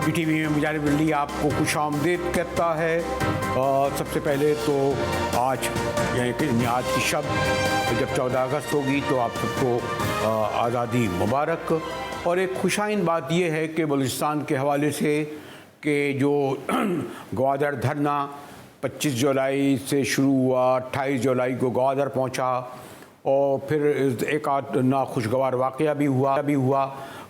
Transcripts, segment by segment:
TV में मुजाहिद बिल्ली आपको खुशामदीद कहता है। सबसे पहले तो आज यानी कि आज की शब जब 14 अगस्त होगी तो आप सबको आज़ादी मुबारक। और एक खुशाइन बात यह है कि बलूचिस्तान के हवाले से कि जो गवादर धरना 25 जुलाई से शुरू हुआ, 28 जुलाई को गवादर पहुंचा और फिर एक आध नाखुशगवार वाक़या भी हुआ,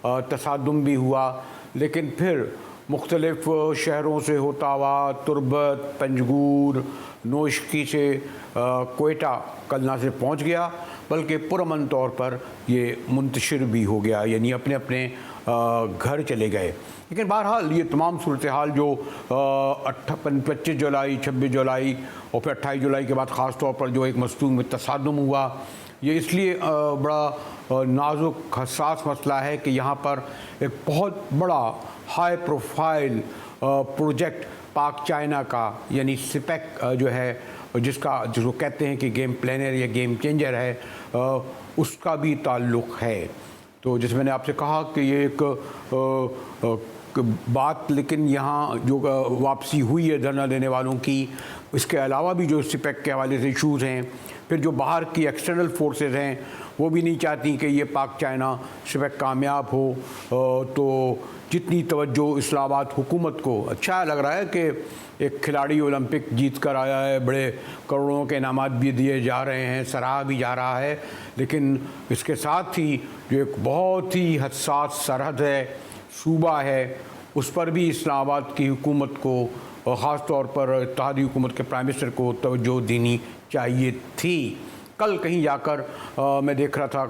तसादुम भी हुआ, लेकिन फिर मुख्तलिफ़ शहरों से होता हुआ तुरबत, पंजगूर, नोशकी से कोयटा कल ना सिर्फ पहुँच गया बल्कि पुरअमन तौर पर ये मुंतशिर भी हो गया, यानी अपने अपने घर चले गए। लेकिन बहरहाल ये तमाम सूरत हाल जो 25 जुलाई, 26 जुलाई और फिर 28 जुलाई के बाद ख़ास तौर पर जो एक मस्तूम में तसादुम हुआ, ये इसलिए बड़ा नाजुक हसास मसला है कि यहाँ पर एक बहुत बड़ा हाई प्रोफाइल प्रोजेक्ट पाक चाइना का यानी सिपेक जो है जिसको कहते हैं कि गेम प्लानर या गेम चेंजर है, उसका भी ताल्लुक़ है। तो जैसे मैंने आपसे कहा कि ये एक बात, लेकिन यहाँ जो वापसी हुई है धरना देने वालों की, इसके अलावा भी जो सिपेक के हवाले से इशूज़ हैं, फिर जो बाहर की एक्सटर्नल फोर्सेस हैं वो भी नहीं चाहती कि ये पाक चाइना सिपेक कामयाब हो। तो जितनी तवज्जो इस्लामाबाद हुकूमत को अच्छा लग रहा है कि एक खिलाड़ी ओलंपिक जीत कर आया है, बड़े करोड़ों के इनामात भी दिए जा रहे हैं, सराहा भी जा रहा है, लेकिन इसके साथ ही जो एक बहुत ही हसास सरहद है, सूबा है, उस पर भी इस्लामाबाद की हुकूमत को और ख़ास तौर पर इत्तेहादी हुकूमत के प्राइम मिनिस्टर को तवज्जो देनी चाहिए थी। कल कहीं जाकर मैं देख रहा था,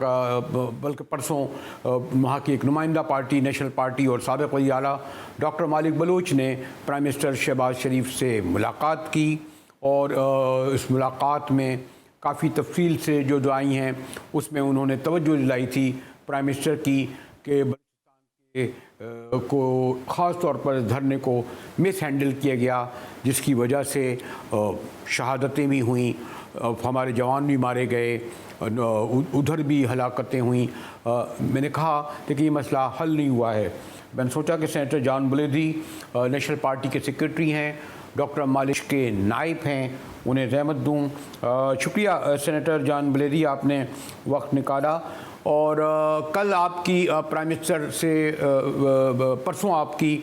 बल्कि परसों वहाँ की एक नुमाइंदा पार्टी नेशनल पार्टी और साबिक़ वज़ीर आला डॉक्टर मालिक बलोच ने प्राइम मिनिस्टर शहबाज शरीफ से मुलाकात की और इस मुलाकात में काफ़ी तफसील से जो दुआएं हैं उसमें उन्होंने तवज्जो दिलाई थी प्राइम मिनिस्टर की कि बलूचिस्तान के को ख़ास तौर पर धरने को मिस हैंडल किया गया, जिसकी वजह से शहादतें भी हुईं, हमारे जवान भी मारे गए, उधर भी हलाकतें हुईं। मैंने कहा कि ये मसला हल नहीं हुआ है। मैंने सोचा कि senator John Buledi national party के सेक्रेटरी हैं, डॉक्टर मालिक के नाइब हैं, उन्हें रहमत दूँ। शुक्रिया सेनेटर जॉन बुलेदी, आपने वक्त निकाला। और कल आपकी प्राइम मिनिस्टर से परसों आपकी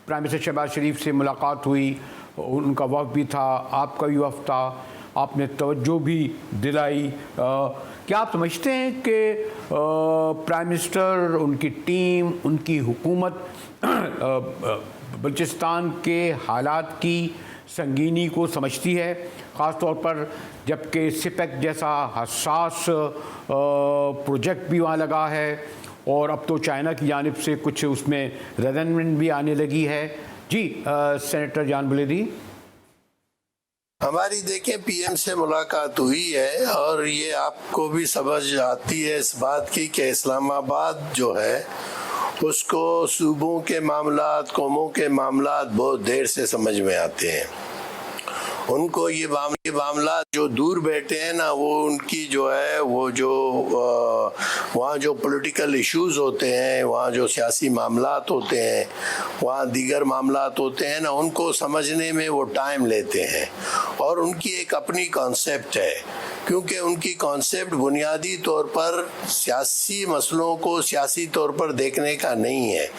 प्राइम मिनिस्टर शहबाज शरीफ से मुलाकात हुई, उनका वफ़द भी था, आपका भी वफ़द था, आपने तवज्जो भी दिलाई। क्या आप समझते हैं कि प्राइम मिनिस्टर, उनकी टीम, उनकी हुकूमत बलूचिस्तान के हालात की संगीनी को समझती है, ख़ास तौर पर जबकि सिपेक जैसा हसास प्रोजेक्ट भी वहाँ लगा है और अब तो चाइना की जानिब से कुछ उसमें रेजनमेंट भी आने लगी है? जी सेनेटर जॉन बुलेदी। हमारी देखें पीएम से मुलाकात हुई है और ये आपको भी समझ आती है इस बात की कि इस्लामाबाद जो है उसको सूबों के मामलात, कौमों के मामलात बहुत देर से समझ में आते हैं। उनको ये मामला जो दूर बैठे हैं ना, वो उनकी जो है वो जो वहाँ जो पॉलिटिकल इश्यूज होते हैं, वहाँ जो सियासी मामलात होते हैं, वहाँ दीगर मामलात होते हैं ना, उनको समझने में वो टाइम लेते हैं और उनकी एक अपनी कॉन्सेप्ट है, क्योंकि उनकी कॉन्सेप्ट बुनियादी तौर पर सियासी मसलों को सियासी तौर पर देखने का नहीं है।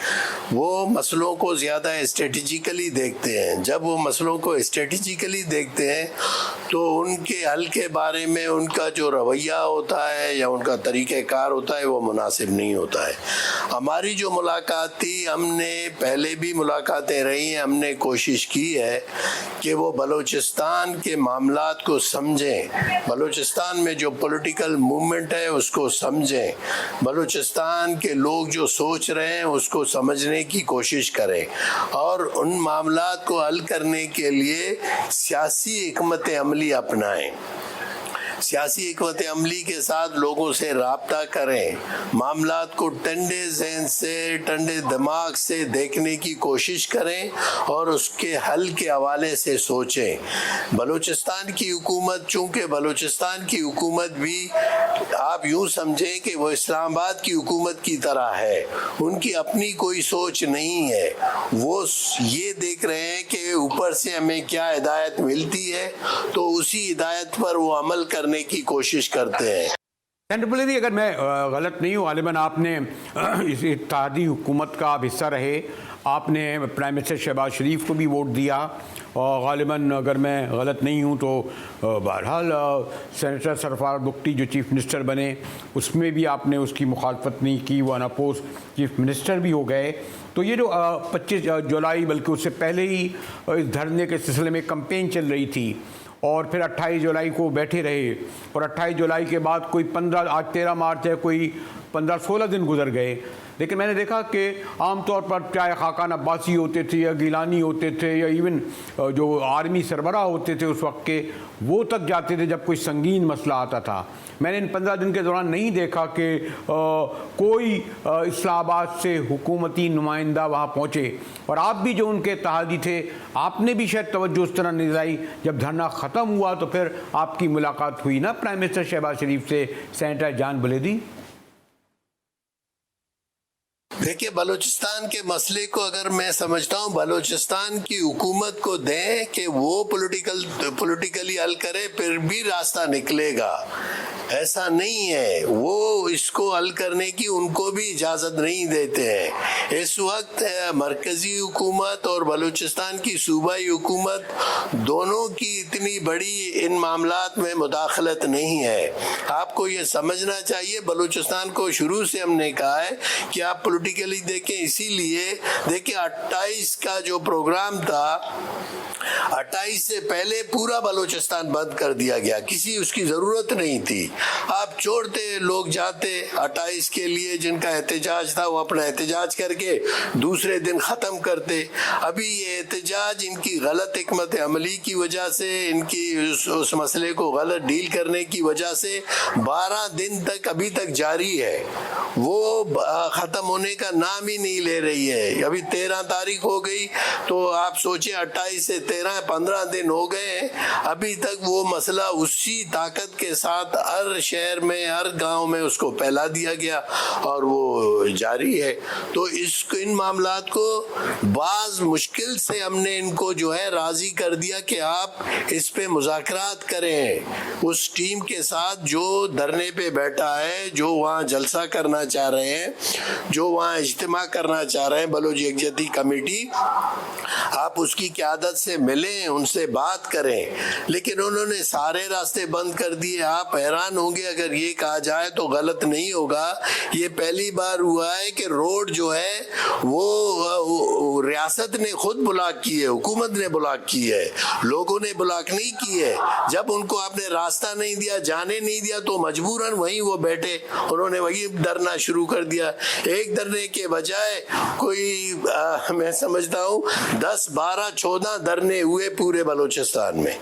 वो मसलों को ज़्यादा स्ट्रेटजिकली देखते हैं। जब वो मसलों को स्ट्रेटजिकली देखते हैं तो उनके हल के बारे में उनका जो रवैया होता है या उनका तरीक़ेकार होता है वो मुनासिब नहीं होता है। हमारी जो मुलाकात थी, हमने पहले भी मुलाकातें रही हैं, हमने कोशिश की है कि वो बलूचिस्तान के मामलात को समझें, बलूचिस्तान में जो पॉलिटिकल मूवमेंट है उसको समझें, बलूचिस्तान के लोग जो सोच रहे हैं उसको समझने की कोशिश करें और उन मामलात को हल करने के लिए सियासी हिकमत अमली अपनाएं। सियासी हिकमत अमली के साथ लोगों से राब्ता करें, मामलात को ठंडे ज़हन से, ठंडे दिमाग से देखने की कोशिश करें और उसके हल के हवाले से सोचें। बलूचिस्तान की हुकूमत, चूँकि बलूचिस्तान की हुकूमत भी आप यूँ समझें कि वो इस्लामाबाद की हुकूमत की तरह है, उनकी अपनी कोई सोच नहीं है। वो ये देख रहे हैं कि ऊपर से हमें क्या हिदायत मिलती है तो उसी हिदायत पर वो अमल करने की कोशिश करते हैं। सेंटर बुलेदी, अगर मैं गलत नहीं हूँ, गालिबन आपने इस इत्तेहादी हुकूमत का आप हिस्सा रहे, आपने प्राइम मिनिस्टर शहबाज शरीफ को भी वोट दिया और गालिबन अगर मैं गलत नहीं हूँ तो बहरहाल सेनेटर सरफराज बुगटी जो चीफ़ मिनिस्टर बने उसमें भी आपने उसकी मुखालफत नहीं की, वो अनअपोज चीफ़ मिनिस्टर भी हो गए। तो ये जो 25 जुलाई बल्कि उससे पहले ही इस धरने के सिलसिले में कैंपेन चल रही थी और फिर 28 जुलाई को बैठे रहे और 28 जुलाई के बाद कोई 15, आज 13 मार्च है, कोई 15-16 दिन गुजर गए, लेकिन मैंने देखा कि आमतौर पर चाहे खाकान अब्बासी होते थे या गिलानी होते थे या इवन जो आर्मी सरबराह होते थे उस वक्त के, वो तक जाते थे जब कोई संगीन मसला आता था। मैंने इन 15 दिन के दौरान नहीं देखा कि कोई इस्लामाबाद से हुकूमती नुमाइंदा वहाँ पहुँचे और आप भी जो उनके इत्तेहादी थे आपने भी शायद तवज्जो उस तरह नहीं दिलाई। जब धरना ख़त्म हुआ तो फिर आपकी मुलाकात हुई ना प्राइम मिनिस्टर शहबाज शरीफ से, सेनेटर जान बुलेदी। देखिए, बलूचिस्तान के मसले को अगर मैं समझता हूँ बलूचिस्तान की हुकूमत को दें कि वो पॉलिटिकली हल करे, फिर भी रास्ता निकलेगा। ऐसा नहीं है, वो इसको हल करने की उनको भी इजाज़त नहीं देते हैं। इस वक्त मरकज़ी हुकूमत और बलूचिस्तान की सूबाई हुकूमत दोनों की इतनी बड़ी इन मामलात में मुदाखलत नहीं है। आपको ये समझना चाहिए, बलूचिस्तान को शुरू से हमने कहा है कि आप पॉलिटिकली देखें, इसीलिए देखिए 28 का जो प्रोग्राम था, 28 से पहले पूरा बलूचिस्तान बंद कर दिया गया, किसी उसकी ज़रूरत नहीं थी। आप छोड़ते, लोग जाते 28 के लिए जिनका एहतजाज था वो अपना एहतजाज करके दूसरे दिन ख़त्म करते। अभी ये एहतजाज इनकी गलत हिकमत अमली की वजह से, इनकी उस मसले को गलत डील करने की वजह से 12 दिन तक अभी तक जारी है, वो ख़त्म होने का नाम ही नहीं ले रही है। अभी 13 तारीख हो गई तो आप सोचिए 28 से 13-15 दिन हो गए, अभी तक वो मसला उसी ताकत के साथ हर शहर में, हर गांव में उसको फैला दिया गया और वो जारी है। तो इन मामलात को बाज़ मुश्किल से हमने इनको जो है राज़ी कर दिया कि आप इस पे मुज़ाकरात करें उस टीम के साथ जो धरने पे बैठा है, जो वहाँ जलसा करना चाह रहे हैं, जो वहाँ इज्तिमा करना चाह रहे हैं, बलोच यकजहती कमेटी, आप उसकी क़यादत से मिलें, उनसे बात करें। लेकिन उन्होंने सारे रास्ते बंद कर दिए। आप हैरान होंगे अगर ये कहा जाए तो गलत नहीं होगा, ये पहली बार हुआ है कि रोड जो है वो रियासत ने खुद ब्लॉक की है, हुकूमत ने ब्लॉक की है, लोगों ने ब्लॉक नहीं की है। जब उनको आपने रास्ता नहीं दिया, जाने नहीं दिया, तो मजबूरन वहीं वो बैठे, उन्होंने वही धरना शुरू कर दिया। एक धरने के बजाय कोई मैं समझता हूँ 10, 12, 14 धरने हुए पूरे बलूचिस्तान में।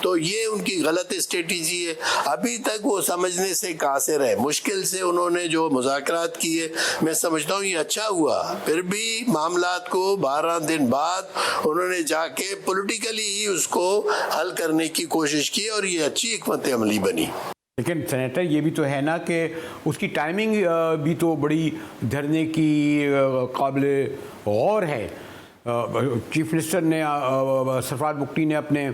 तो ये उनकी गलत स्ट्रेटजी है। अभी तक वो समझने से कासिर है। मुश्किल से उन्होंने जो मुज़ाकरात किए, मैं समझता हूँ ये अच्छा हुआ। फिर भी मामलात को 12 दिन बाद उन्होंने जाके पॉलिटिकली ही उसको हल करने की कोशिश की और ये अच्छी हिकमत अमली बनी। लेकिन सेनेटर ये भी तो है ना कि उसकी टाइमिंग भी तो बड़ी धरने की काबिल गौर है। चीफ मिनिस्टर ने सरफराज बुगटी ने अपने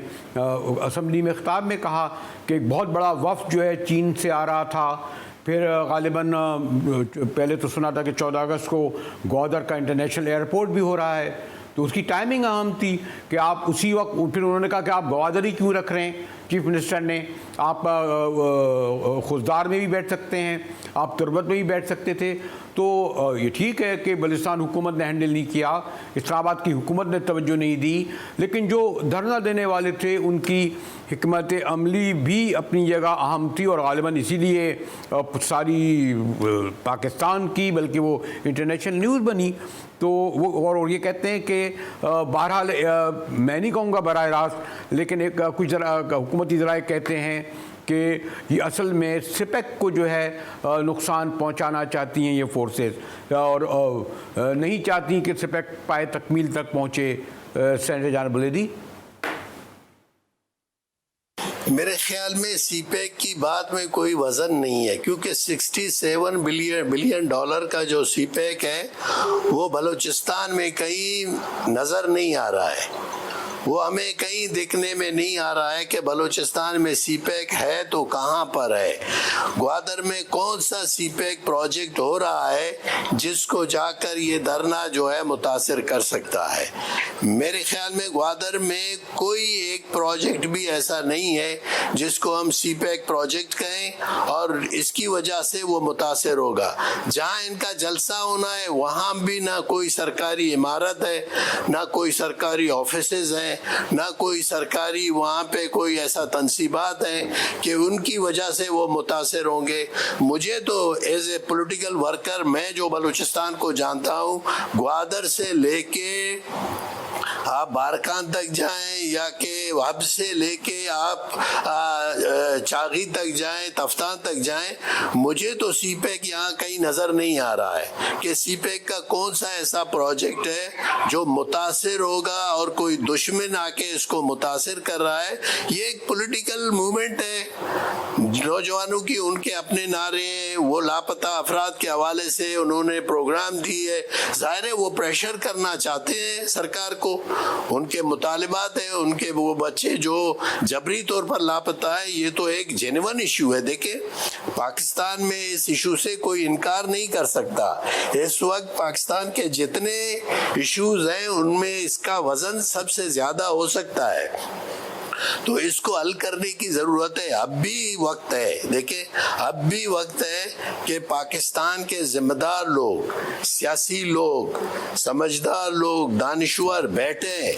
असम्बली में खिताब में कहा कि एक बहुत बड़ा वफ़द जो है चीन से आ रहा था। फिर गालिबन पहले तो सुना था कि 14 अगस्त को ग्वादर का इंटरनेशनल एयरपोर्ट भी हो रहा है, तो उसकी टाइमिंग अहम थी कि आप उसी वक्त, फिर उन्होंने कहा कि आप ग्वादर ही क्यों रख रहे हैं, चीफ मिनिस्टर ने, आप खुजदार में भी बैठ सकते हैं, आप तुरबत में भी बैठ सकते थे। तो ये ठीक है कि बलूचिस्तान हुकूमत ने हैंडल नहीं किया, इस्लामाबाद की हुकूमत ने तवज्जो नहीं दी, लेकिन जो धरना देने वाले थे उनकी हिकमत अमली भी अपनी जगह अहम थी और गालिबन इसीलिए सारी पाकिस्तान की बल्कि वो इंटरनेशनल न्यूज़ बनी। तो वो और ये कहते हैं कि बहरहाल मैं नहीं कहूँगा बराह रास्त, लेकिन एक कुछ हुकूमती ज़राए कहते हैं कि ये असल में सिपेक को जो है नुकसान पहुंचाना चाहती हैं ये फोर्सेस और नहीं चाहती कि सिपेक पाए तकमील तक पहुंचे। सेनेटर जान बुलेदी, मेरे ख्याल में सीपेक की बात में कोई वजन नहीं है, क्योंकि 67 बिलियन डॉलर का जो सीपेक है वो बलूचिस्तान में कहीं नजर नहीं आ रहा है। वो हमें कहीं देखने में नहीं आ रहा है कि बलूचिस्तान में सीपेक है तो कहाँ पर है। ग्वादर में कौन सा सीपेक प्रोजेक्ट हो रहा है जिसको जाकर ये धरना जो है मुतासिर कर सकता है। मेरे ख्याल में ग्वादर में कोई एक प्रोजेक्ट भी ऐसा नहीं है जिसको हम सीपेक प्रोजेक्ट कहें और इसकी वजह से वो मुतासिर होगा। जहाँ इनका जलसा होना है वहाँ भी ना कोई सरकारी इमारत है, ना कोई सरकारी ऑफिसेज हैं, ना कोई सरकारी वहाँ पे कोई ऐसा तंसीबात है कि उनकी वजह से वो मुतासिर होंगे। मुझे तो एज ए पॉलिटिकल वर्कर, मैं जो बलूचिस्तान को जानता हूँ, ग्वादर से लेके आप बारकान तक जाएं या कि हब से लेके आप चागी तक जाएं, तफ्तान तक जाएं, मुझे तो सीपेक यहाँ कहीं नजर नहीं आ रहा है कि सीपेक का कौन सा ऐसा प्रोजेक्ट है जो मुतासिर होगा और कोई दुश्मन आके इसको मुतासिर कर रहा है। ये एक पॉलिटिकल मूवमेंट है, नौजवानों की उनके अपने नारे हैं, वो लापता अफराद के हवाले से उन्होंने प्रोग्राम दी है। जाहिर है वो प्रेशर करना चाहते हैं सरकार को, उनके मुतालिबात है, उनके वो बच्चे जो जबरी तौर पर लापता है, ये तो एक जेन्युइन इशू है। देखे पाकिस्तान में इस इशू से कोई इनकार नहीं कर सकता। इस वक्त पाकिस्तान के जितने इश्यूज हैं उनमें इसका वजन सबसे ज्यादा हो सकता है, तो इसको हल करने की जरूरत है। अब भी वक्त है, देखिए अब भी वक्त है कि पाकिस्तान के जिम्मेदार लोग, सियासी लोग, समझदार लोग, दानिश्वर बैठे,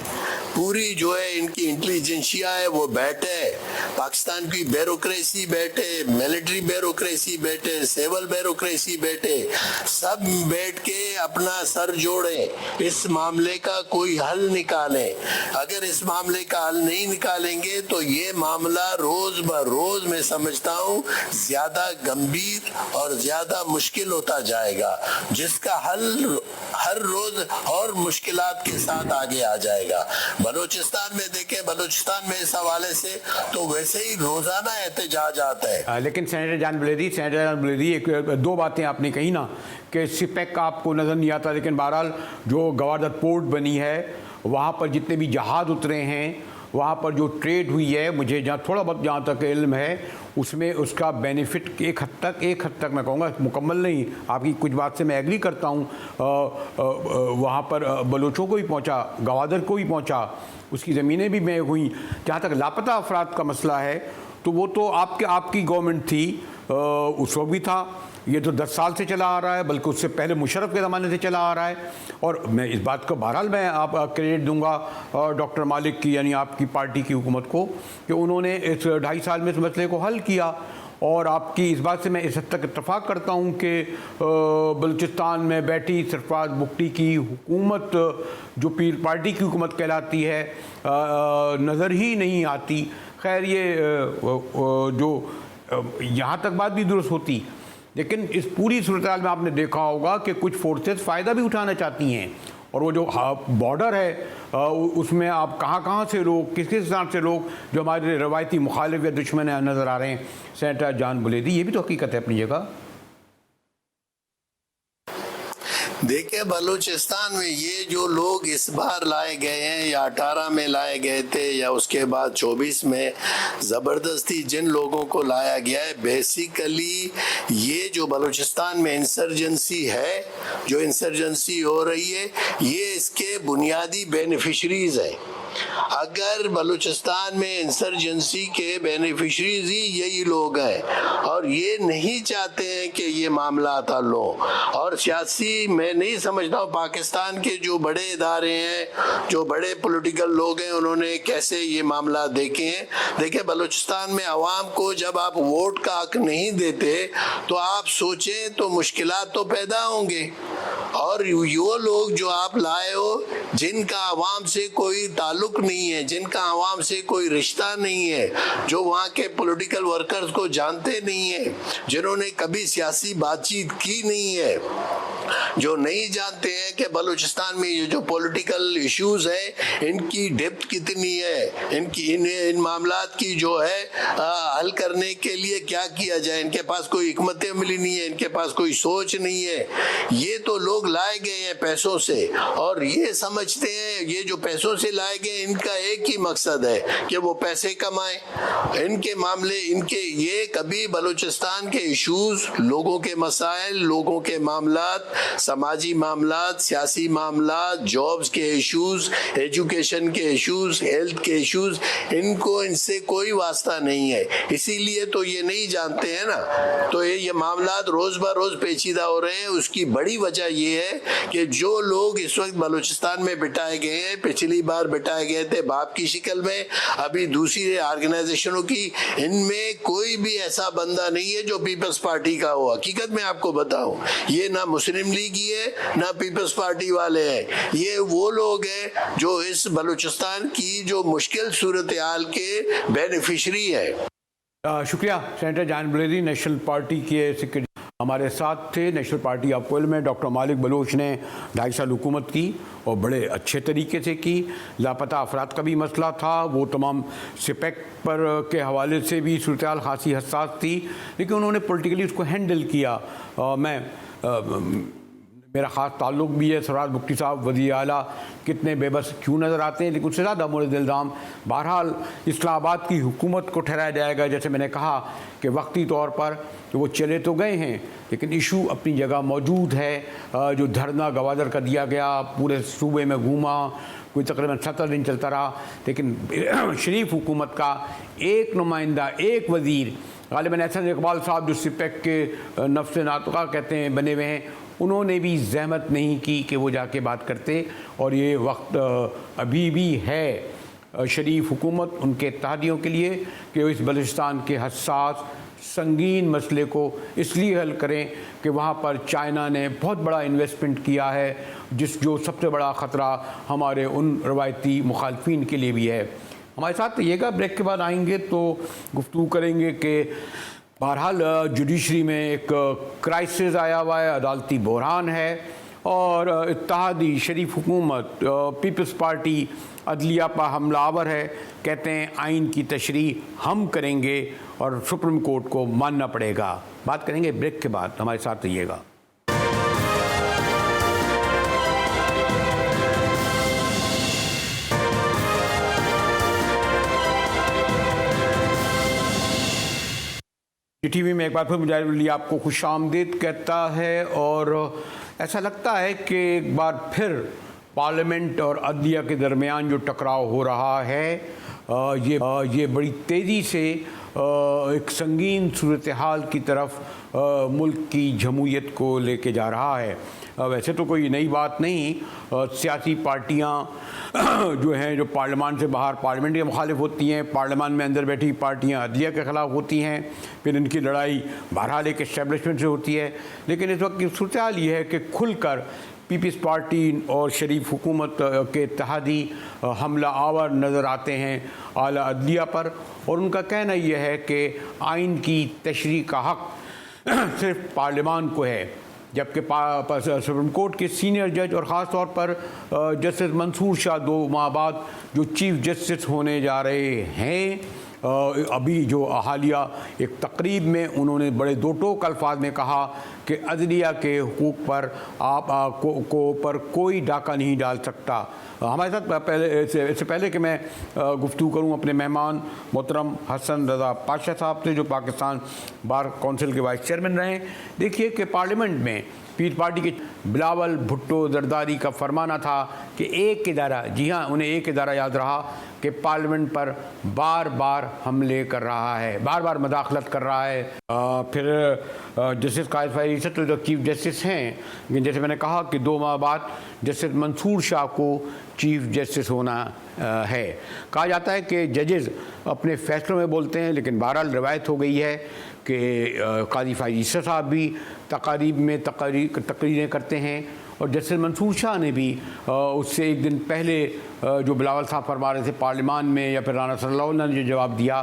पूरी जो है इनकी इंटेलिजेंसिया है वो बैठे, पाकिस्तान की ब्यूरोक्रेसी बैठे, मिलिट्री ब्यूरोक्रेसी बैठे, सिविल ब्यूरोक्रेसी बैठे, सब बैठ के अपना सर जोड़े, इस मामले का कोई हल निकालें। अगर इस मामले का हल नहीं निकालेंगे तो ये मामला रोज ब रोज मैं समझता हूँ ज्यादा गंभीर और ज्यादा मुश्किल होता जाएगा, जिसका हल हर रोज और मुश्किलात के साथ आगे आ जाएगा। बलूचिस्तान में देखें, बलूचिस्तान में इस हवाले से तो वैसे ही रोजाना एहतजाज आता है। लेकिन सेनेटर जान बुलेदी एक दो बातें आपने कही ना कि सिपेक का आपको नज़र नहीं आता, लेकिन बहरहाल जो गवादर पोर्ट बनी है वहाँ पर जितने भी जहाज़ उतरे हैं, वहाँ पर जो ट्रेड हुई है, मुझे जहाँ थोड़ा बहुत जहाँ तक इल्म है उसमें उसका बेनिफिट एक हद तक मैं कहूँगा मुकम्मल नहीं, आपकी कुछ बात से मैं एग्री करता हूँ, वहाँ पर बलूचों को ही पहुँचा, गवादर को ही पहुँचा, उसकी ज़मीनें भी मैं हुई। जहाँ तक लापता अफराद का मसला है तो वो तो आपकी गवर्नमेंट थी, उस वक्त भी था, ये तो 10 साल से चला आ रहा है, बल्कि उससे पहले मुशर्रफ के ज़माने से चला आ रहा है। और मैं इस बात को बहरहाल मैं आप क्रेडिट दूंगा डॉक्टर मालिक की, यानी आपकी पार्टी की हुकूमत को, कि उन्होंने इस 2.5 साल में इस मसले को हल किया। और आपकी इस बात से मैं इस हद तक इत्तफाक करता हूँ कि बलूचिस्तान में बैठी सरफराज बुगटी की हुकूमत, जो पीर पार्टी की हुकूमत कहलाती है, नज़र ही नहीं आती। खैर ये जो यहाँ तक बात भी दुरुस्त होती, लेकिन इस पूरी सूरत में आपने देखा होगा कि कुछ फोर्सेस फ़ायदा भी उठाना चाहती हैं, और वो जो बॉर्डर है उसमें आप कहाँ से लोग, किस हिसाब से लोग जो हमारे रवायती मुखालिफ या दुश्मन नज़र आ रहे हैं। सेनेटर जान बुलेदी, ये भी तो हकीकत है अपनी जगह। देखिए बलूचिस्तान में ये जो लोग इस बार लाए गए हैं या 18 में लाए गए थे या उसके बाद 24 में ज़बरदस्ती जिन लोगों को लाया गया है, बेसिकली ये जो बलूचिस्तान में इंसर्जेंसी है, जो इंसर्जेंसी हो रही है, ये इसके बुनियादी बेनिफिशरीज है। अगर बलूचिस्तान में इंसर्जेंसी के बेनिफिशरीज ही यही लोग हैं और ये नहीं चाहते हैं कि ये मामला हल हो, और सियासी मैं नहीं समझता हूँ पाकिस्तान के जो बड़े इदारे हैं, जो बड़े पॉलिटिकल लोग हैं, उन्होंने कैसे ये मामला देखे हैं। देखिए बलूचिस्तान में अवाम को जब आप वोट का हक नहीं देते तो आप सोचें तो मुश्किलात तो पैदा होंगे, और और वो लोग जो आप लाए हो जिनका आवाम से कोई ताल्लुक नहीं है, जिनका आवाम से कोई रिश्ता नहीं है, जो वहाँ के पॉलिटिकल वर्कर्स को जानते नहीं है, जिन्होंने कभी सियासी बातचीत की नहीं है, जो नहीं जानते हैं कि बलूचिस्तान में ये जो पॉलिटिकल इश्यूज है इनकी डेप्थ कितनी है, इन मामलात की जो है हल करने के लिए क्या किया जाए। इनके पास कोई हिकमत अमली नहीं है, इनके पास कोई सोच नहीं है। ये तो लोग लाए गए हैं पैसों से और ये समझते हैं ये जो पैसों से लाए गए इनका एक ही मकसद है कि वो पैसे कमाएं। इनके मामले इनके ये कभी बलूचिस्तान के इश्यूज, लोगों के मसाइल, लोगों के मामलात, समाजी मामलात, सियासी मामलात, जॉब्स के इश्यूज, एजुकेशन के इश्यूज, हेल्थ के इश्यूज, इनको इनसे कोई वास्ता नहीं है। इसीलिए तो ये नहीं जानते हैं ना, तो ये मामलात रोज ब रोज पेचीदा हो रहे हैं। उसकी बड़ी वजह ये है कि जो लोग इस वक्त बलूचिस्तान में बिठाए गए हैं, पिछली बार बिठाए गए थे बाप की शक्ल में, अभी दूसरी ऑर्गेनाइजेशनों की, इनमें कोई भी ऐसा बंदा नहीं है जो पीपल्स पार्टी का हो। हकीकत में आपको बताऊं, ये ना मुस्लिम लीग ही है ना पीपल्स पार्टी वाले हैं, ये वो लोग हैं जो इस बलूचिस्तान की जो मुश्किल सूरत हाल के बेनिफिशरी है। शुक्रिया सेनेटर जान बुलेरी, नेशनल पार्टी के सेक्रेटरी हमारे साथ थे। नेशनल पार्टी ऑफ कोयल में डॉक्टर मालिक बलोच ने 2.5 साल हुकूमत की और बड़े अच्छे तरीके से की। लापता अफराद का भी मसला था, वो तमाम सिपेक पर के हवाले से भी सूरत हाल खासी हसास थी, लेकिन उन्होंने पॉलिटिकली उसको हैंडल किया। मेरा ख़ास ताल्लुक़ भी है सरदार मुफ्ती साहब वज़ीर आला कितने बेबस क्यों नज़र आते हैं, लेकिन उससे ज़्यादा मोरद इल्ज़ाम बहरहाल इस्लामाबाद की हुकूमत को ठहराया जाएगा। जैसे मैंने कहा कि वक्ती तौर पर कि वो चले तो गए हैं लेकिन इशू अपनी जगह मौजूद है। जो धरना गवादर का दिया गया, पूरे सूबे में घूमा, कोई तकरीबन 17 दिन चलता रहा, लेकिन शरीफ हुकूमत का एक नुमाइंदा, एक वज़ीर गालिबन एहसन इकबाल साहब जो सिपेक के नफ्स नातुका कहते हैं बने हुए हैं, उन्होंने भी जहमत नहीं की कि वो जाके बात करते। और ये वक्त अभी भी है शरीफ हुकूमत उनके इत्तेहादियों के लिए कि वो इस बलूचिस्तान के हसास संगीन मसले को इसलिए हल करें कि वहाँ पर चाइना ने बहुत बड़ा इन्वेस्टमेंट किया है, जो सबसे बड़ा ख़तरा हमारे उन रवायती मुखालफिन के लिए भी है। हमारे साथ रहिएगा, ब्रेक के बाद आएंगे तो गुफ्तगू करेंगे कि बहरहाल जुडिशरी में एक क्राइसिस आया हुआ है, अदालती बहरान है और इत्तेहादी शरीफ हुकूमत पीपल्स पार्टी अदलिया पर हमलावर है। कहते हैं आइन की तशरीह हम करेंगे और सुप्रीम कोर्ट को मानना पड़ेगा। बात करेंगे ब्रेक के बाद, हमारे साथ रहिएगा। टीवी में एक बार फिर मुजाहिद आपको खुशामदीद कहता है और ऐसा लगता है कि एक बार फिर पार्लियामेंट और अदलिया के दरमियान जो टकराव हो रहा है ये बड़ी तेज़ी से एक संगीन सूरत हाल की तरफ मुल्क की जमहूरियत को लेके जा रहा है। वैसे तो कोई नई बात नहीं, सियासी पार्टियां जो हैं जो पार्लियामान से बाहर पार्लियामेंट के मुखालिफ होती हैं, पार्लियामान में अंदर बैठी पार्टियां अदलिया के ख़िलाफ़ होती हैं, फिर इनकी लड़ाई बहरहाल एक एस्टेब्लिशमेंट से होती है। लेकिन इस वक्त की सूरत हाल ये है कि खुलकर पीपल्स पार्टी और शरीफ हुकूमत के इत्तेहादी हमला आवर नज़र आते हैं आला अदलिया पर, और उनका कहना यह है कि आइन की तशरीह का हक़ सिर्फ पार्लियामान को है, जबकि सुप्रीम कोर्ट के सीनियर जज और ख़ास तौर पर जस्टिस मंसूर शाह 2 माह बाद जो चीफ जस्टिस होने जा रहे हैं, अभी जो हालिया एक तकरीब में उन्होंने बड़े दो टोक अल्फाज में कहा कि अदलिया के हुकूक पर पर कोई डाका नहीं डाल सकता। हमारे साथ इससे पहले कि मैं गुफ्तगू करूं अपने मेहमान मोहतरम हसन रज़ा पाशा साहब से जो पाकिस्तान बार काउंसिल के वाइस चेयरमैन रहे। देखिए कि पार्लियामेंट में पीपल्स पार्टी के बिलावल भुट्टो जरदारी का फरमाना था कि एक इदारा, जी हाँ उन्हें एक इदारा याद रहा कि पार्लियामेंट पर बार बार हमले कर रहा है, बार बार मदाखलत कर रहा है। फिर जस्टिस कायद फ़ाइज़ ईसद तो चीफ जस्टिस हैं, लेकिन जैसे मैंने कहा कि 2 माह बाद जस्टिस मंसूर शाह को चीफ जस्टिस होना है। कहा जाता है कि जजेस अपने फ़ैसलों में बोलते हैं, लेकिन बहरहाल रवायत हो गई है कि कादी फ़ाइज़ ईसद साहब भी तकारीब में तकरीरें करते हैं और जस्टिस मंसूर शाह ने भी उससे एक दिन पहले जो बिलावल साहब फरमा रहे थे पार्लियामान में, या फिर राना सल्लल्लाहु ने जो जवाब दिया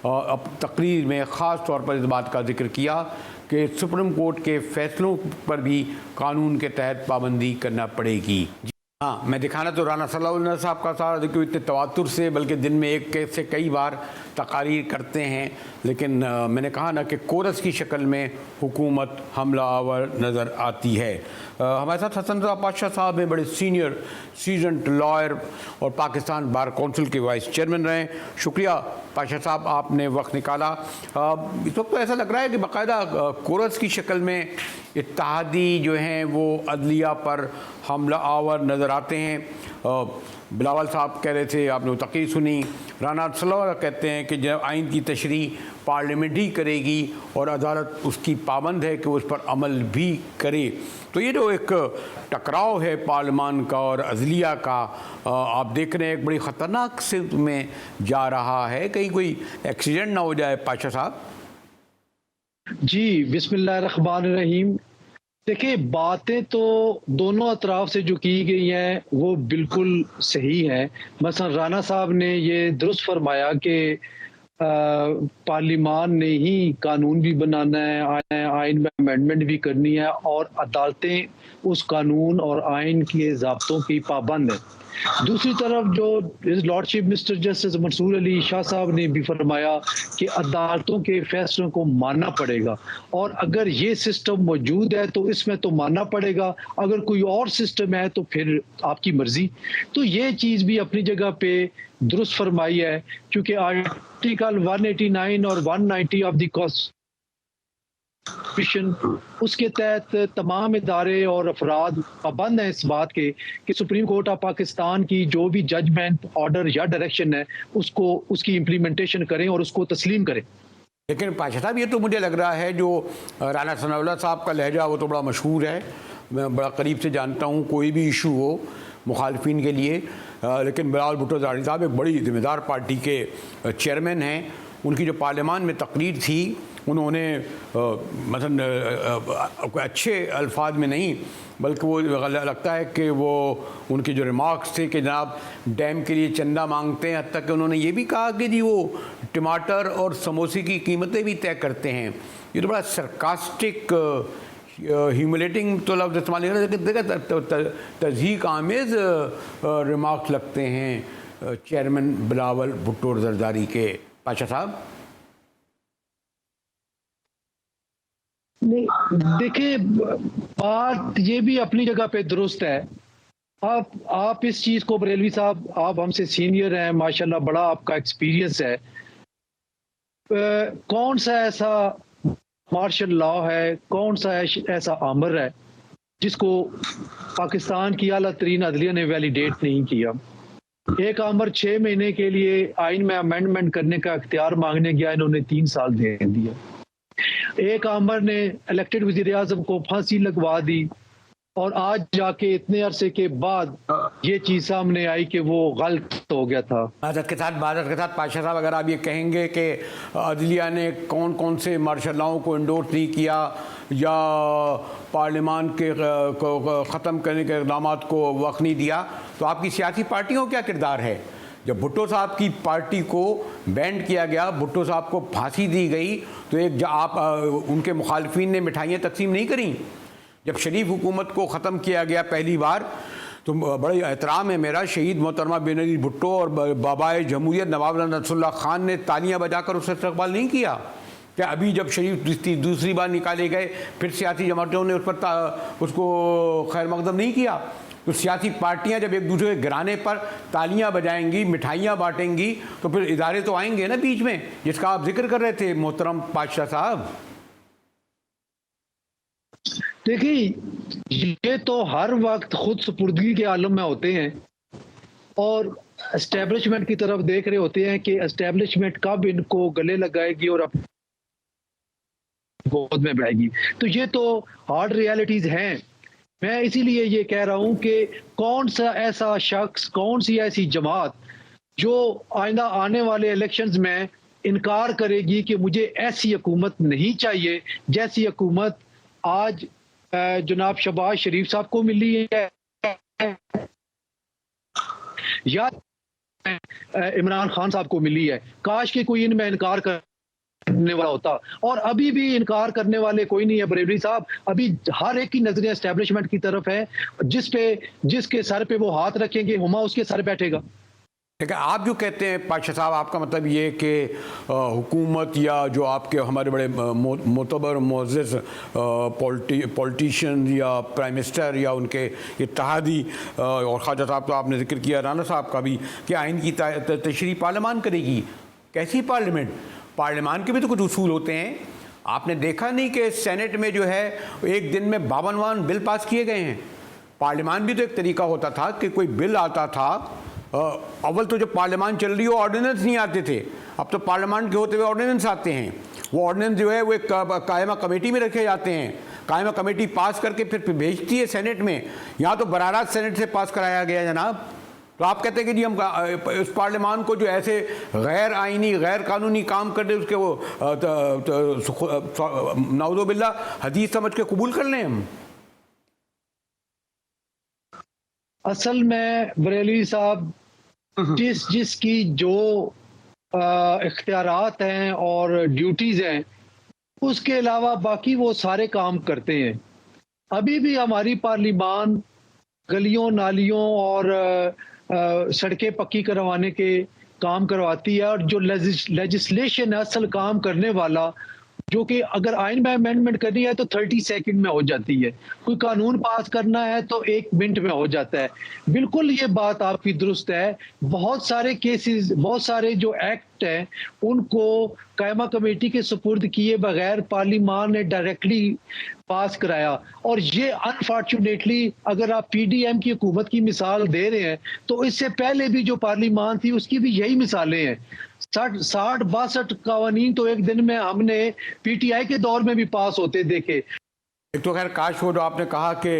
अब तकरीर में ख़ास तौर पर इस बात का जिक्र किया कि सुप्रीम कोर्ट के फैसलों पर भी कानून के तहत पाबंदी करना पड़ेगी। हाँ, मैं दिखाना तो राना सल्लल्लाहु साहब का था, देखो इतने तवातुर से, बल्कि दिन में एक से कई बार तकारीर करते हैं, लेकिन मैंने कहा ना कि कोरस की शक्ल में हुकूमत हमला आवर नज़र आती है। हमारे साथ हसन रज़ा पातशाह साहब हैं, बड़े सीनियर सीजन्ड लॉयर और पाकिस्तान बार कौंसिल के वाइस चेयरमैन रहे। शुक्रिया पातशाह साहब, आपने वक्त निकाला। इस वक्त तो ऐसा लग रहा है कि बाकायदा कोरस की शक्ल में इत्तेहादी जो हैं वो अदलिया पर हमला आवर नज़र आते हैं। बिलावल साहब कह रहे थे, आपने तक़रीर सुनी, राना सल्लल्लाहु कहते हैं कि जब आइन की तशरीह पार्लियामेंट ही करेगी और अदालत उसकी पाबंद है कि उस पर अमल भी करे। तो ये जो एक टकराव है पार्लियामान का और अदलिया का, आप देख रहे हैं एक बड़ी ख़तरनाक सिमत में जा रहा है। कहीं कोई एक्सीडेंट ना हो जाए पातशाह साहब? जी, बिस्मिल्लाहिर्रहमानिर्रहीम। देखिए, बातें तो दोनों अतराफ से जो की गई हैं वो बिल्कुल सही हैं। मसलन राना साहब ने ये दुरुस्त फरमाया कि पार्लियामान ने ही कानून भी बनाना है, आइन में अमेंडमेंट भी करनी है और अदालतें उस कानून और आइन के ज़ाब्तों की पाबंद हैं। दूसरी तरफ जो lordship mister justice Mansoor Ali Shah साहब ने भी फरमाया कि अदालतों के फैसलों को मानना पड़ेगा, और अगर ये सिस्टम मौजूद है तो इसमें तो मानना पड़ेगा, अगर कोई और सिस्टम है तो फिर आपकी मर्जी। तो ये चीज़ भी अपनी जगह पे दुरुस्त फरमाई है, क्योंकि आर्टिकल 189 और 190 ऑफ द कॉन्स्टिट्यूशन, उसके तहत तमाम इदारे और अफराद पाबंद हैं इस बात के कि सुप्रीम कोर्ट ऑफ पाकिस्तान की जो भी जजमेंट, ऑर्डर या डायरेक्शन है उसको, उसकी इम्प्लीमेंटेशन करें और उसको तस्लीम करें। लेकिन पातशाह साहब, ये तो मुझे लग रहा है जो राना सनाउल्लाह साहब का लहजा वो तो बड़ा मशहूर है, मैं बड़ा करीब से जानता हूँ, कोई भी इशू हो मुखालफिन के लिए। लेकिन बिलावल भुट्टो ज़रदारी साहब एक बड़ी ज़िम्मेदार पार्टी के चेयरमैन हैं। उनकी जो पार्लियामान में तकरीर थी, उन्होंने मतलब अच्छे अल्फाज में नहीं, बल्कि वो लगता है कि वो उनके जो रिमार्क्स थे कि जनाब डैम के लिए चंदा मांगते हैं, हद तक कि उन्होंने ये भी कहा कि जी वो टमाटर और समोसे की कीमतें भी तय करते हैं। ये तो बड़ा सरकास्टिक, ह्यूमिलेटिंग तो लफ्ज़ इस्तेमाल नहीं करना, लेकिन तज़हीक आमेज़ रिमार्क्स लगते हैं चेयरमैन बिलावल भुट्टो ज़रदारी के। पातशाह साहब, देखिए, बात ये भी अपनी जगह पे दुरुस्त है। आप इस चीज को, बरेलवी साहब आप हमसे सीनियर हैं माशाल्लाह, बड़ा आपका एक्सपीरियंस है। कौन सा ऐसा मार्शल लॉ है, कौन सा ऐसा आमर है जिसको पाकिस्तान की आला तरीन अदलिया ने वैलिडेट नहीं किया? एक आमर 6 महीने के लिए आइन में अमेंडमेंट करने का इख्तियार मांगने गया, इन्होंने 3 साल दे दिया। एक आमर ने इलेक्टेड वज़ीर आज़म को फांसी लगवा दी, और आज जाके इतने अरसे के बाद ये चीज़ सामने आई कि वो गलत हो गया था। माज़रत के साथ पातशाह साहब, अगर आप ये कहेंगे कि अदलिया ने कौन कौन से मार्शल लॉ को इंडोर्स नहीं किया या पार्लियामान के ख़त्म करने के इक़दाम को वक्त नहीं दिया, तो आपकी सियासी पार्टियों का क्या किरदार है? जब भुट्टो साहब की पार्टी को बैंड किया गया, भुट्टो साहब को फांसी दी गई, तो एक आप उनके मुखालफिन ने मिठाइयाँ तकसीम नहीं करी। जब शरीफ हुकूमत को ख़त्म किया गया पहली बार, तो बड़े एहतराम है मेरा, शहीद मोहतरमा बेनज़ीर भुट्टो और बाबाए जमहूरियत नवाब नसरुल्लाह खान ने तालियां बजाकर उसका इस्तकबाल नहीं किया? क्या अभी जब शरीफ दूसरी बार निकाले गए, फिर सियासी जमातों ने उस पर उसको खैर मकदम नहीं किया? तो सियासी पार्टियां जब एक दूसरे के गिराने पर तालियां बजाएंगी, मिठाइयां बांटेंगी, तो फिर इदारे तो आएंगे ना बीच में, जिसका आप जिक्र कर रहे थे मोहतरम पातशाह साहब। देखिए, ये तो हर वक्त खुद सुपुर्दगी के आलम में होते हैं और एस्टेब्लिशमेंट की तरफ देख रहे होते हैं कि एस्टेब्लिशमेंट कब इनको गले लगाएगी और अपनी गोद में बैठेगी। तो ये तो हार्ड रियलिटीज हैं। मैं इसीलिए ये कह रहा हूं कि कौन सा ऐसा शख्स, कौन सी ऐसी जमात जो आइंदा आने वाले इलेक्शंस में इनकार करेगी कि मुझे ऐसी हुकूमत नहीं चाहिए जैसी हुकूमत आज जनाब शहबाज शरीफ साहब को मिली है या इमरान खान साहब को मिली है। काश के कोई इनमें इनकार करने वाला होता, और अभी भी इनकार करने वाले कोई नहीं है बरेलवी साहब। अभी हर एक की नजरें एस्टेब्लिशमेंट की तरफ है, जिसके सर पे वो हाथ रखेंगे हुमा उसके सर बैठेगा। ठीक है, आप जो कहते हैं पाशा साहब, आपका मतलब ये कि हुकूमत या जो आपके हमारे बड़े मोतबर मोअज़्ज़ज़ पॉलिटिशियन या प्राइम मिनिस्टर या उनके इत्तेहादी, और ख्वाजा साहब तो आपने जिक्र किया, राना साहब का भी, कि आइन की तशरीह पार्लियामान करेगी। कैसी पार्लियामेंट? पार्लियामान के भी तो कुछ उसूल होते हैं। आपने देखा नहीं कि सेनेट में जो है एक दिन में 52 बिल पास किए गए हैं। पार्लियामान भी तो एक तरीका होता था कि कोई बिल आता था, अव्वल तो जब पार्लियामान चल रही हो ऑर्डिनेंस नहीं आते थे, अब तो पार्लियामान के होते हुए ऑर्डिनेंस आते हैं। वो ऑर्डिनेंस जो है वो एक कायमा कमेटी में रखे जाते हैं, कायमा कमेटी पास करके फिर भेजती है सेनेट में। यहाँ तो बरारात सेनेट से पास कराया गया जनाब। तो आप कहते हैं कि जी हम इस पार्लियामान को जो ऐसे गैर आइनी गैर कानूनी काम कर दे उसके वो नाउज़ु बिल्लाह हदीस समझ के कबूल कर लें हम। असल में बरेलवी साहब जिसकी जो इख्तियारात हैं और ड्यूटीज़ हैं, उसके अलावा बाकी वो सारे काम करते हैं। अभी भी हमारी पार्लियामान गलियों नालियों और सड़कें पक्की करवाने के काम करवाती है, और जो लेजिस्लेशन है असल काम करने वाला, जो कि अगर आइन में अमेंडमेंट करनी है तो 30 सेकंड में हो जाती है, कोई कानून पास करना है तो 1 मिनट में हो जाता है। बिल्कुल ये बात आपकी दुरुस्त है। बहुत सारे केसेस, बहुत सारे जो एक्ट हैं उनको कायमा कमेटी के सुपुर्द किए बगैर पार्लियामान ने डायरेक्टली पास कराया। और ये अनफॉर्चुनेटली अगर आप पीडीएम की हुकूमत की मिसाल दे रहे हैं तो इससे पहले भी जो पार्लियामान थी उसकी भी यही मिसालें हैं। 60-62 कवानीन तो एक दिन में हमने पीटीआई के दौर में भी पास होते देखे। एक तो खैर काश हो जो आपने कहा कि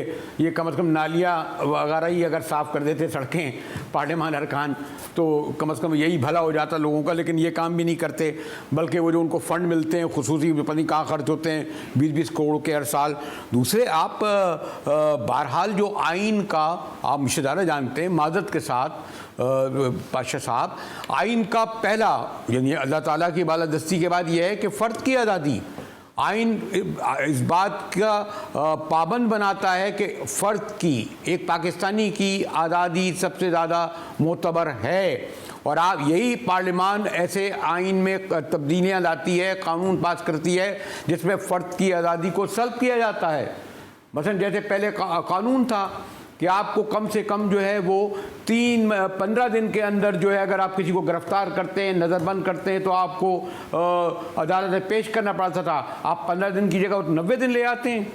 ये कम से कम नालियाँ वगैरह ही अगर साफ़ कर देते सड़कें पार्लियामान अरकान, तो कम से कम यही भला हो जाता लोगों का। लेकिन ये काम भी नहीं करते, बल्कि वो जो उनको फ़ंड मिलते हैं खुसूसी पता नहीं कहाँ खर्च होते हैं 20-20 करोड़ के हर साल। दूसरे आप बहरहाल जो आइन का आप मुशदारा जानते हैं माज़रत के साथ पाशा साहब, आइन का पहला यानी अल्लाह ताला की बालादस्ती के बाद यह है कि फ़र्द की आज़ादी। आइन इस बात का पाबंद बनाता है कि फ़र्द की, एक पाकिस्तानी की आज़ादी सबसे ज़्यादा मोतबर है। और आप यही पार्लियामान ऐसे आइन में तब्दीलियाँ लाती है, कानून पास करती है जिसमें फ़र्द की आज़ादी को सल्ब किया जाता है। मसलन जैसे पहले कानून था कि आपको कम से कम जो है वो 15 दिन के अंदर जो है अगर आप किसी को गिरफ्तार करते हैं, नज़रबंद करते हैं, तो आपको अदालत में पेश करना पड़ता था। आप 15 दिन की जगह 90 दिन ले आते हैं।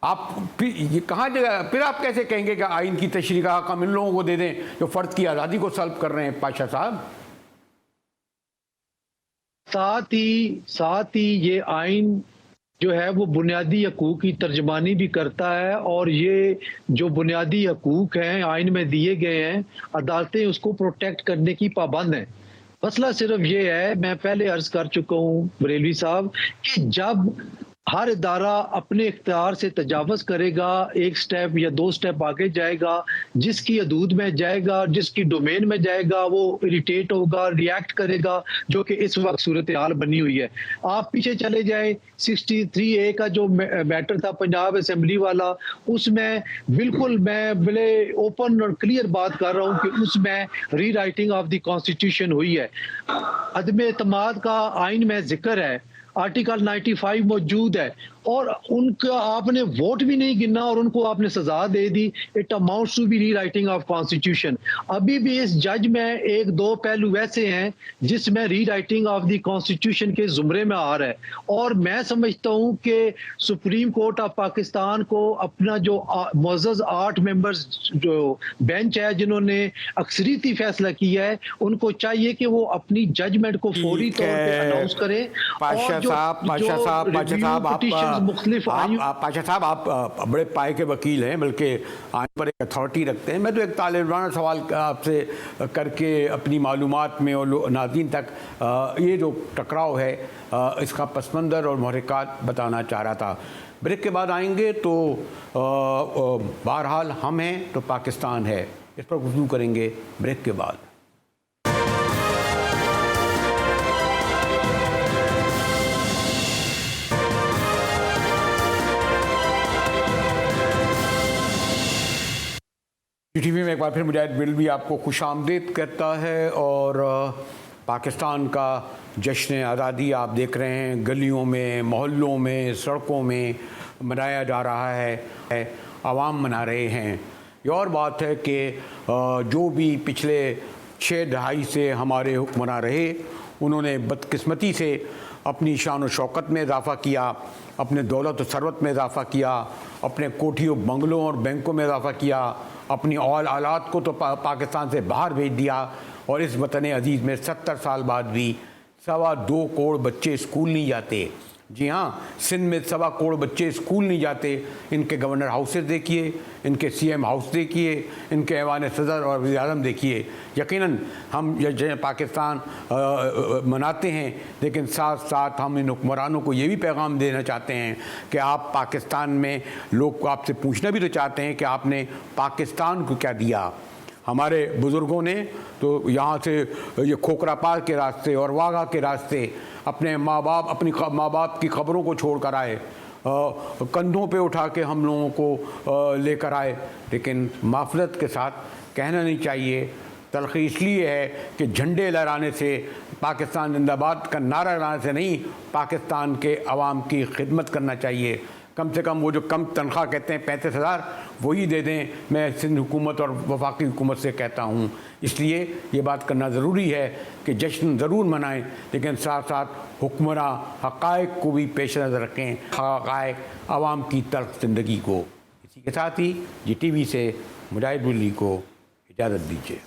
आप फिर ये कहाँ जगह, फिर आप कैसे कहेंगे कि आइन की तशरीह का हक़ हम इन लोगों को दे दें जो फ़र्द की आज़ादी को सल्ब कर रहे हैं? पाशा साहब, साथ ही ये आइन जो है वो बुनियादी हकूक़ की तर्जमानी भी करता है, और ये जो बुनियादी हकूक़ हैं आइन में दिए गए हैं, अदालतें उसको प्रोटेक्ट करने की पाबंद हैं। मसला सिर्फ ये है, मैं पहले अर्ज कर चुका हूँ बरेलवी साहब, कि जब हर इदारा अपने इख्तियार से तजावज़ करेगा, एक स्टेप या 2 स्टेप आगे जाएगा, जिसकी हदूद में जाएगा, जिसकी डोमेन में जाएगा, वो इरिटेट होगा, रिएक्ट करेगा, जो कि इस वक्त सूरत हाल बनी हुई है। आप पीछे चले जाएं, 63A का जो मैटर था पंजाब असेंबली वाला, उसमें बिल्कुल मैं बड़े ओपन और क्लियर बात कर रहा हूँ कि उसमें री राइटिंग ऑफ द कॉन्स्टिट्यूशन हुई है। अदम एतमाद का आइन में जिक्र है, आर्टिकल 95 मौजूद है, और उनका आपने वोट भी नहीं गिना और उनको आपने सजा दे दी। इट अमाउंट्स टू बी री राइटिंग ऑफ कॉन्स्टिट्यूशन। अभी भी इस जज में 1-2 पहलू ऐसे हैं जिसमें री राइटिंग ऑफ द कॉन्स्टिट्यूशन के जुमरे में आ रहा है। और मैं समझता हूं कि सुप्रीम कोर्ट ऑफ पाकिस्तान को अपना जो मुअज़्ज़ज़ 8 मेंबर्स जो बेंच है जिन्होंने अक्सरियती फैसला किया है, उनको चाहिए कि वो अपनी जजमेंट को फौरी तौर पे अनाउंस करें। पाशा साहब, आप बड़े पाए के वकील हैं, बल्कि आइन पर एक अथॉरिटी रखते हैं। मैं तो एक तालिबाना सवाल आपसे करके अपनी मालूमात में और नाज़रीन तक ये जो टकराव है इसका पस मंज़र और महरक़ात बताना चाह रहा था ब्रेक के बाद आएंगे तो बहरहाल हम हैं तो पाकिस्तान है, इस पर गुफ्तगू करेंगे ब्रेक के बाद। टीवी में एक बार फिर मुजाहिद बिल भी आपको खुशामदीद कहता है। और पाकिस्तान का जश्न आज़ादी आप देख रहे हैं, गलियों में, मोहल्लों में, सड़कों में मनाया जा रहा है, आवाम मना रहे हैं। ये और बात है कि जो भी पिछले 6 दहाई से हमारे हुक्मरान रहे, उन्होंने बदकिस्मती से अपनी शान व शौकत में इजाफ़ा किया, अपने दौलत व सरवत में इजाफ़ा किया, अपने कोठियों, बंगलों और बैंकों में इजाफ़ा किया, अपनी औलाद को तो पाकिस्तान से बाहर भेज दिया। और इस वतन अजीज़ में 70 साल बाद भी 2.25 करोड़ बच्चे स्कूल नहीं जाते। जी हाँ, सिंध में 2.25 करोड़ बच्चे स्कूल नहीं जाते। इनके गवर्नर हाउसेस देखिए, इनके CM हाउस देखिए, इनके ऐवान सदर और वज़ीर आज़म देखिए। यकीनन हम पाकिस्तान मनाते हैं, लेकिन साथ साथ हम इन हुक्मरानों को ये भी पैगाम देना चाहते हैं कि आप पाकिस्तान में, लोग आपसे पूछना भी तो चाहते हैं कि आपने पाकिस्तान को क्या दिया। हमारे बुज़ुर्गों ने तो यहाँ से ये खोखरा पार के रास्ते और वाघा के रास्ते अपने अपनी माँ बाप की खबरों को छोड़ कर आए, कंधों पे उठा के हम लोगों को लेकर आए। लेकिन माफ़रत के साथ कहना नहीं चाहिए, तलख़ी इसलिए है कि झंडे लहराने से, पाकिस्तान जिंदाबाद का नारा लगाने से नहीं, पाकिस्तान के अवाम की खिदमत करना चाहिए। कम से कम वो जो कम तनख्वाह कहते हैं 35,000, वही दे दें, मैं सिंध हुकूमत और वफाकी हुकूमत से कहता हूँ। इसलिए ये बात करना ज़रूरी है कि जश्न ज़रूर मनाएं, लेकिन साथ साथ हुक्मरान हक़ाइक़ को भी पेश नज़र रखें, हक़ाइक़ आवाम की तल्ख़ ज़िंदगी को। इसी के साथ ही GTV से मुजाहिद बिल्ली को इजाज़त दीजिए।